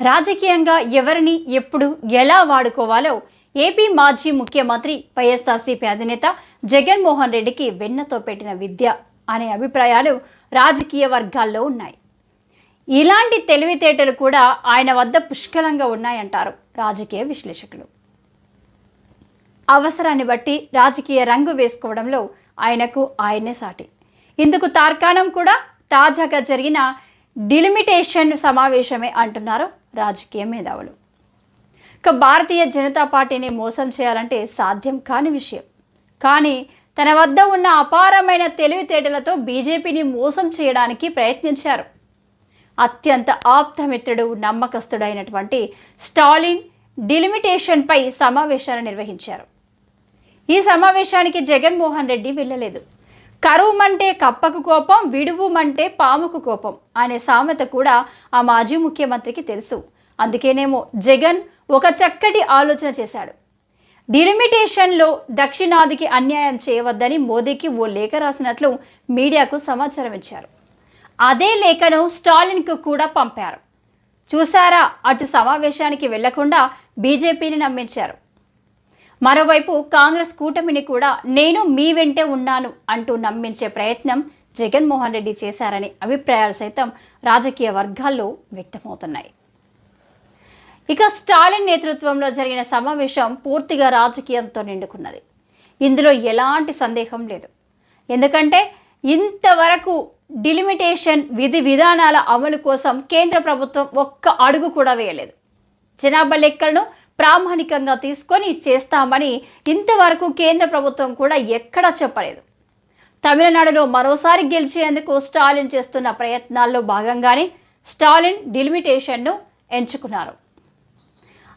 రాజకీయంగా ఎవరిని ఎప్పుడు ఎలా వాడుకోవాలో ఏపీ మాజీ ముఖ్యమంత్రి వైఎస్ఆర్సీపీ అధినేత జగన్మోహన్ రెడ్డికి వెన్నతో పెట్టిన విద్య అనే అభిప్రాయాలు రాజకీయ వర్గాల్లో ఉన్నాయి. ఇలాంటి తెలివితేటలు కూడా ఆయన వద్ద పుష్కలంగా ఉన్నాయంటారు రాజకీయ విశ్లేషకులు. అవసరాన్ని బట్టి రాజకీయ రంగు వేసుకోవడంలో ఆయనే సాటి. ఇందుకు తార్కాణం కూడా తాజాగా జరిగిన డిలిమిటేషన్ సమావేశమే అంటున్నారు రాజకీయ మేధావులు. ఇక భారతీయ జనతా పార్టీని మోసం చేయాలంటే సాధ్యం కాని విషయం. కానీ తన వద్ద ఉన్న అపారమైన తెలివితేటలతో బీజేపీని మోసం చేయడానికి ప్రయత్నించారు. అత్యంత ఆప్తమిత్రుడు, నమ్మకస్తుడైనటువంటి స్టాలిన్ డిలిమిటేషన్పై సమావేశాన్ని నిర్వహించారు. ఈ సమావేశానికి జగన్మోహన్ రెడ్డి వెళ్ళలేదు. కరువుమంటే కప్పకు కోపం, విడువుమంటే పాముకు కోపం అనే సామెత కూడా ఆ మాజీ ముఖ్యమంత్రికి తెలుసు. అందుకేనేమో జగన్ ఒక చక్కటి ఆలోచన చేశాడు. డిలిమిటేషన్లో దక్షిణాదికి అన్యాయం చేయవద్దని మోదీకి ఓ లేఖ రాసినట్లు మీడియాకు సమాచారం ఇచ్చారు. అదే లేఖను స్టాలిన్కు కూడా పంపారు. చూసారా, అటు సమావేశానికి వెళ్లకుండా బీజేపీని నమ్మించారు. మరోవైపు కాంగ్రెస్ కూటమిని కూడా నేను మీ వెంటే ఉన్నాను అంటూ నమ్మించే ప్రయత్నం జగన్మోహన్ రెడ్డి చేశారని అభిప్రాయాలు సైతం రాజకీయ వర్గాల్లో వ్యక్తమవుతున్నాయి. ఇక స్టాలిన్ నేతృత్వంలో జరిగిన సమావేశం పూర్తిగా రాజకీయంతో నిండుకున్నది. ఇందులో ఎలాంటి సందేహం లేదు. ఎందుకంటే ఇంతవరకు డిలిమిటేషన్ విధి విధానాల అమలు కోసం కేంద్ర ప్రభుత్వం ఒక్క అడుగు కూడా వేయలేదు. జనాభా లెక్కలను ప్రామాణికంగా తీసుకొని చేస్తామని ఇంతవరకు కేంద్ర ప్రభుత్వం కూడా ఎక్కడా చెప్పలేదు. తమిళనాడులో మరోసారి గెలిచేందుకు స్టాలిన్ చేస్తున్న ప్రయత్నాల్లో భాగంగానే స్టాలిన్ డిలిమిటేషన్ను ఎంచుకున్నారు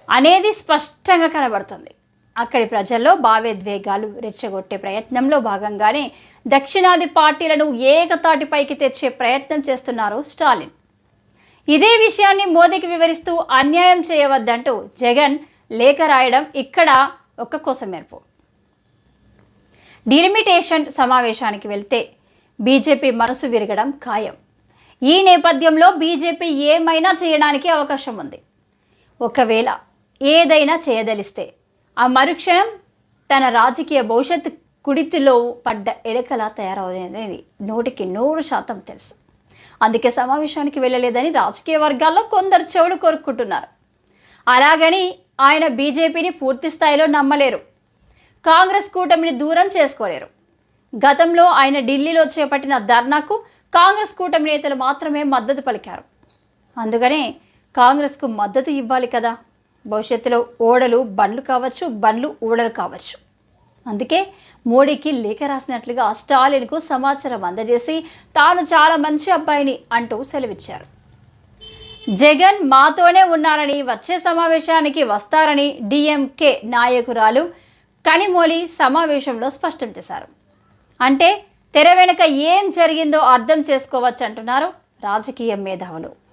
అనేది స్పష్టంగా కనబడుతుంది. అక్కడి ప్రజల్లో భావోద్వేగాలు రెచ్చగొట్టే ప్రయత్నంలో భాగంగానే దక్షిణాది పార్టీలను ఏకతాటిపైకి తెచ్చే ప్రయత్నం చేస్తున్నారు స్టాలిన్. ఇదే విషయాన్ని మోదీకి వివరిస్తూ అన్యాయం చేయవద్దంటూ జగన్ లేఖ రాయడం ఇక్కడ ఒక్క కోసమేర్పు. డిలిమిటేషన్ సమావేశానికి వెళ్తే బీజేపీ మనసు విరగడం ఖాయం. ఈ నేపథ్యంలో బీజేపీ ఏమైనా చేయడానికి అవకాశం ఉంది. ఒకవేళ ఏదైనా చేయదలిస్తే ఆ మరుక్షణం తన రాజకీయ భవిష్యత్తు కుడితిలో పడ్డ ఎలకలా తయారవునేది 100% తెలుసు. అందుకే సమావేశానికి వెళ్ళలేదని రాజకీయ వర్గాల్లో కొందరు చెవులు కోరుకుంటున్నారు. అలాగని ఆయన బీజేపీని పూర్తి స్థాయిలో నమ్మలేరు. కాంగ్రెస్ కూటమిని దూరం చేసుకోలేరు. గతంలో ఆయన ఢిల్లీలో చేపట్టిన ధర్నాకు కాంగ్రెస్ కూటమి నేతలు మాత్రమే మద్దతు పలికారు. అందుకనే కాంగ్రెస్కు మద్దతు ఇవ్వాలి కదా. భవిష్యత్తులో ఓడలు బండ్లు కావచ్చు, బండ్లు ఓడలు కావచ్చు. అందుకే మోడీకి లేఖ రాసినట్లుగా స్టాలిన్కు సమాచారం అందజేసి తాను చాలా మంచి అబ్బాయిని అంటూ సెలవిచ్చారు. జగన్ మాతోనే ఉన్నారని, వచ్చే సమావేశానికి వస్తారని డిఎంకే నాయకురాలు కనిమొళి సమావేశంలో స్పష్టం చేశారు. అంటే తెర వెనుక ఏం జరిగిందో అర్థం చేసుకోవచ్చు అంటున్నారు రాజకీయ మేధావులు.